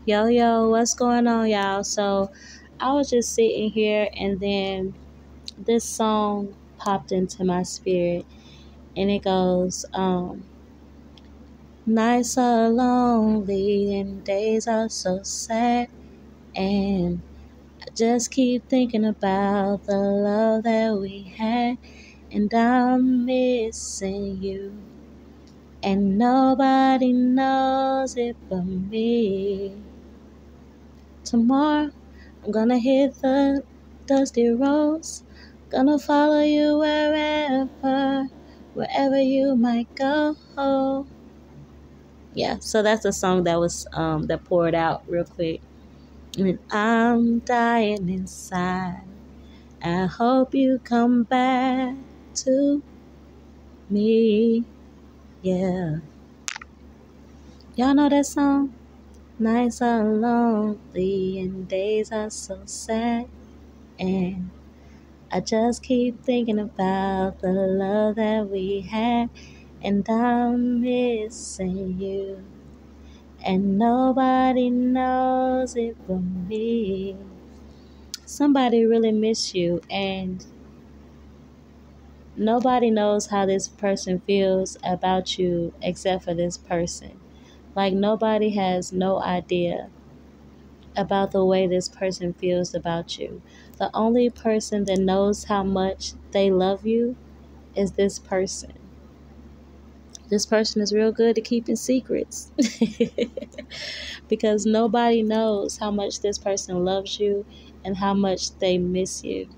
Yo, yo, what's going on, y'all? So, I was just sitting here and then this song popped into my spirit and it goes, nights are lonely and days are so sad. And I just keep thinking about the love that we had. And I'm missing you. And nobody knows it but me. Tomorrow I'm gonna hit the dusty roads. Gonna follow you wherever you might go. Yeah, so that's a song that was that poured out real quick. And I'm dying inside. I hope you come back to me. Yeah. Y'all know that song? Nights are lonely and days are so sad. And I just keep thinking about the love that we had, and I'm missing you. And nobody knows it but me. Somebody really miss you, and nobody knows how this person feels about you except for this person. Like, nobody has no idea about the way this person feels about you. The only person that knows how much they love you is this person. This person is real good at keeping secrets because nobody knows how much this person loves you and how much they miss you.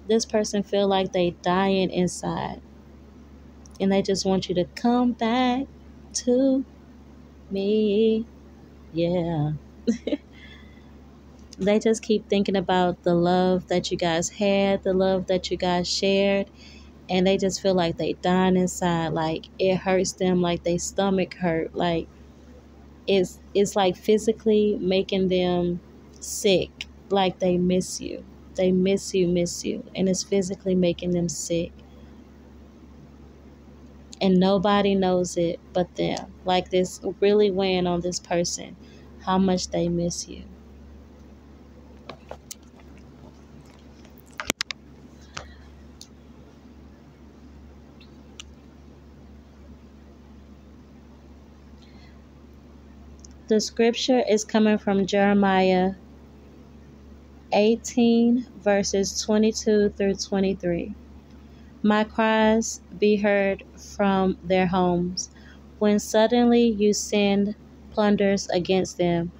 This person feel like they dying inside and they just want you to come back to me. Yeah. They just keep thinking about the love that you guys had, the love that you guys shared, and they just feel like they dying inside. Like, it hurts them, like they stomach hurt, like it's like physically making them sick, like they miss you. They miss you, and it's physically making them sick. And nobody knows it but them. Like, this really weighing on this person how much they miss you. The scripture is coming from Jeremiah 18 verses 22 through 23. My cries be heard from their homes, when suddenly you send plunders against them.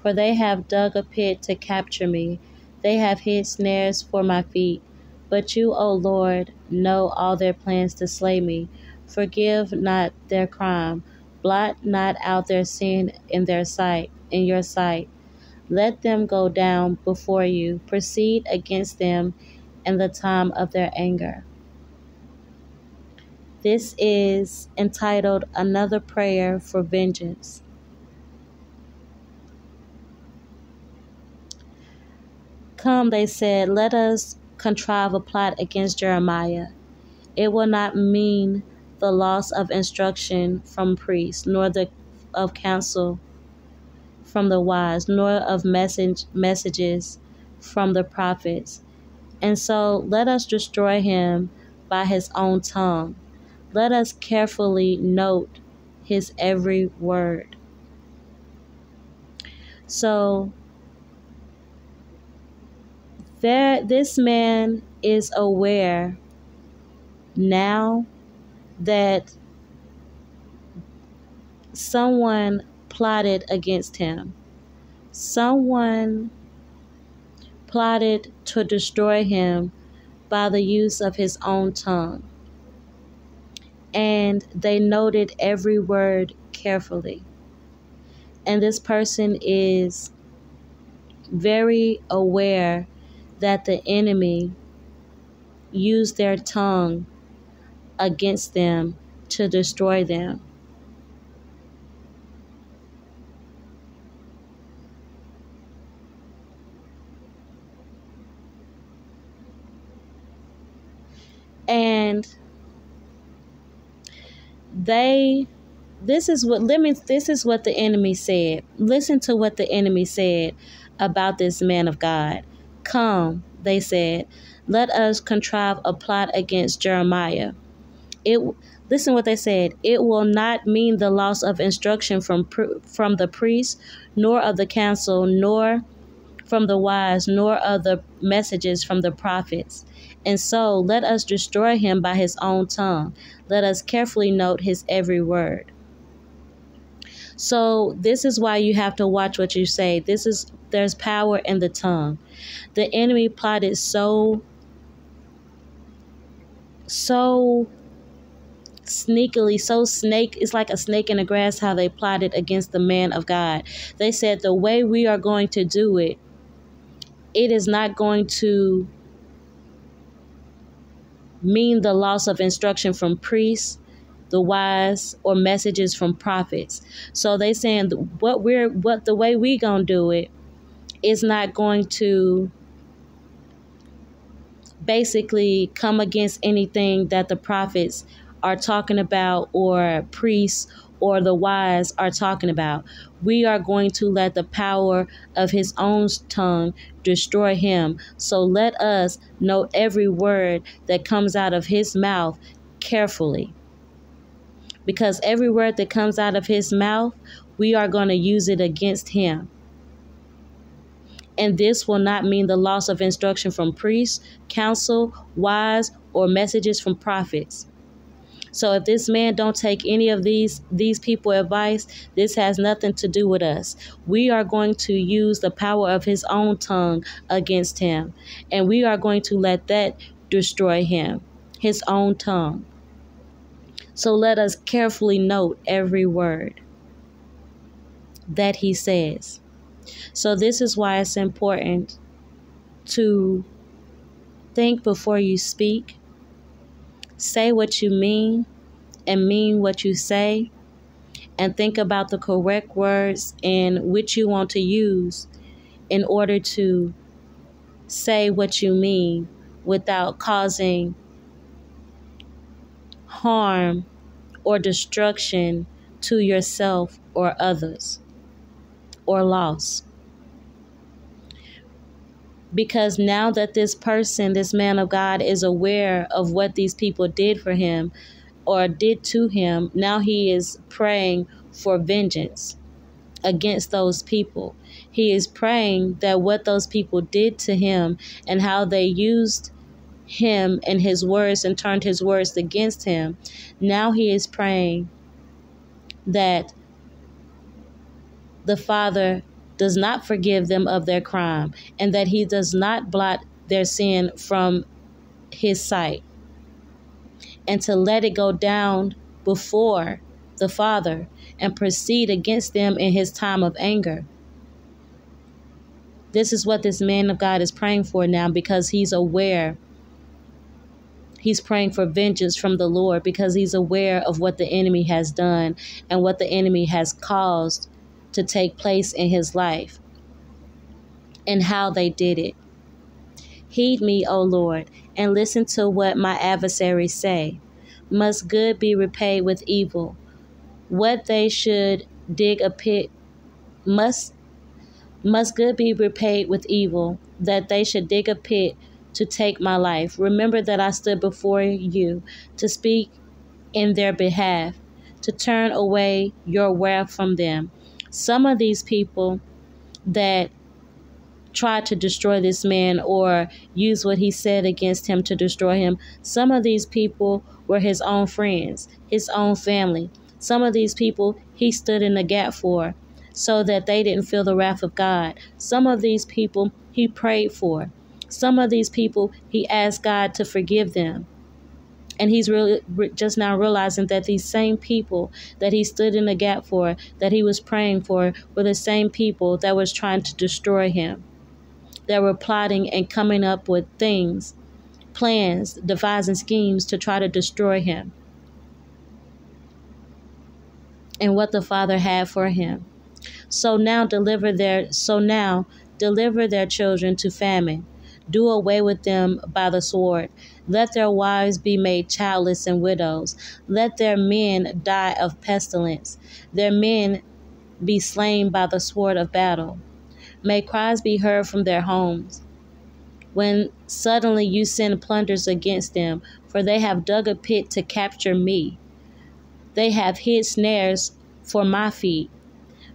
For they have dug a pit to capture me, they have hid snares for my feet. But you, O Lord, know all their plans to slay me. Forgive not their crime, blot not out their sin in your sight. Let them go down before you, proceed against them in the time of their anger. This is entitled Another Prayer for Vengeance. Come, they said, let us contrive a plot against Jeremiah. It will not mean the loss of instruction from priests, nor of counsel from the wise, nor of messages from the prophets. And so let us destroy him by his own tongue. Let us carefully note his every word. So this man is aware now that someone plotted against him. Someone plotted to destroy him by the use of his own tongue. And they noted every word carefully. And this person is very aware that the enemy used their tongue against them to destroy them. And they This is what the enemy said. Listen to what the enemy said about this man of God. Come, they said, let us contrive a plot against Jeremiah. It Listen what they said. It will not mean the loss of instruction from the priests, nor of the council, nor from the wise, nor of the messages from the prophets. And so let us destroy him by his own tongue. Let us carefully note his every word. So this is why you have to watch what you say. There's power in the tongue. The enemy plotted so sneakily, it's like a snake in the grass how they plotted against the man of God. They said the way we are going to do it, it is not going to mean the loss of instruction from priests, the wise, or messages from prophets. So they saying the way we gonna do it is not going to basically come against anything that the prophets are talking about or priests or the wise are talking about. We are going to let the power of his own tongue destroy him. So let us note every word that comes out of his mouth carefully. Because every word that comes out of his mouth, we are going to use it against him. And this will not mean the loss of instruction from priests, council, wise, or messages from prophets. So if this man don't take any of these people advice, this has nothing to do with us. We are going to use the power of his own tongue against him. And we are going to let that destroy him, his own tongue. So let us carefully note every word that he says. So this is why it's important to think before you speak. Say what you mean and mean what you say, and think about the correct words in which you want to use in order to say what you mean without causing harm or destruction to yourself or others, or loss. Because now that this person, this man of God, is aware of what these people did for him or did to him, now he is praying for vengeance against those people. He is praying that what those people did to him and how they used him and his words and turned his words against him. Now he is praying that the Father does not forgive them of their crime and that he does not blot their sin from his sight, and to let it go down before the Father and proceed against them in his time of anger. This is what this man of God is praying for now, because he's aware. He's praying for vengeance from the Lord because he's aware of what the enemy has done and what the enemy has caused to take place in his life and how they did it. Heed me, O Lord, and listen to what my adversaries say. Must good be repaid with evil? What they should dig a pit must good be repaid with evil, that they should dig a pit to take my life. Remember that I stood before you to speak in their behalf, to turn away your wrath from them. Some of these people that tried to destroy this man or use what he said against him to destroy him, some of these people were his own friends, his own family. Some of these people he stood in the gap for so that they didn't feel the wrath of God. Some of these people he prayed for. Some of these people he asked God to forgive them. And he's really just now realizing that these same people that he stood in the gap for, that he was praying for, were the same people that was trying to destroy him, that were plotting and coming up with things, plans, devising schemes to try to destroy him and what the Father had for him. So now deliver their children to famine. Do away with them by the sword. Let their wives be made childless and widows. Let their men die of pestilence, their men be slain by the sword of battle. May cries be heard from their homes, when suddenly you send plunders against them, for they have dug a pit to capture me. They have hid snares for my feet.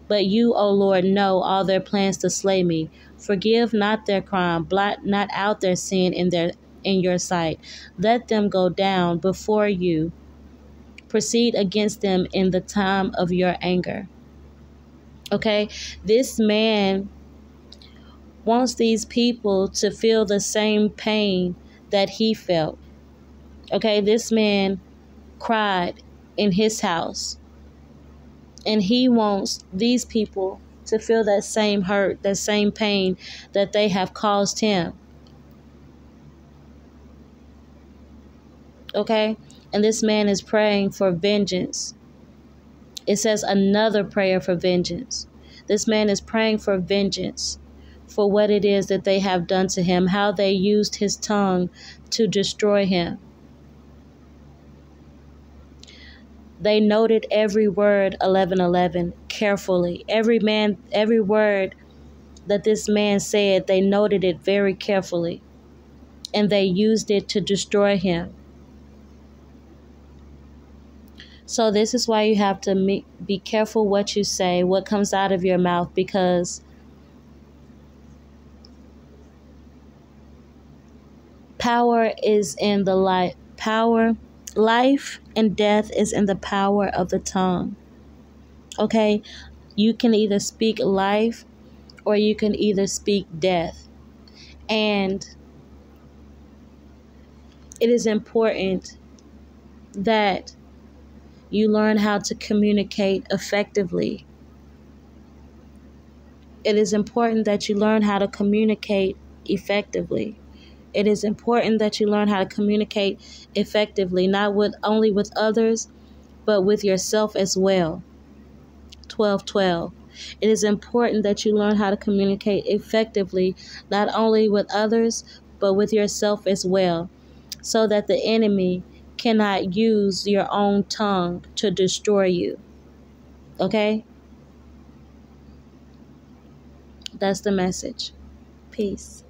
But you, O Lord, know all their plans to slay me. Forgive not their crime, blot not out their sin in your sight. Let them go down before you. Proceed against them in the time of your anger. Okay, this man wants these people to feel the same pain that he felt. Okay, this man cried in his house, and he wants these people to feel that same hurt, that same pain that they have caused him. Okay, and this man is praying for vengeance. It says another prayer for vengeance. This man is praying for vengeance for what it is that they have done to him, how they used his tongue to destroy him. They noted every word, 11:11, carefully. Every word that this man said, they noted it very carefully, and they used it to destroy him. So this is why you have to be careful what you say, what comes out of your mouth, because power is in the life. Life and death is in the power of the tongue. Okay? You can either speak life or you can either speak death. And it is important that you learn how to communicate effectively. It is important that you learn how to communicate effectively. It is important that you learn how to communicate effectively, not only with others, but with yourself as well. 12:12. It is important that you learn how to communicate effectively, not only with others, but with yourself as well, so that the enemy cannot use your own tongue to destroy you. Okay? That's the message. Peace.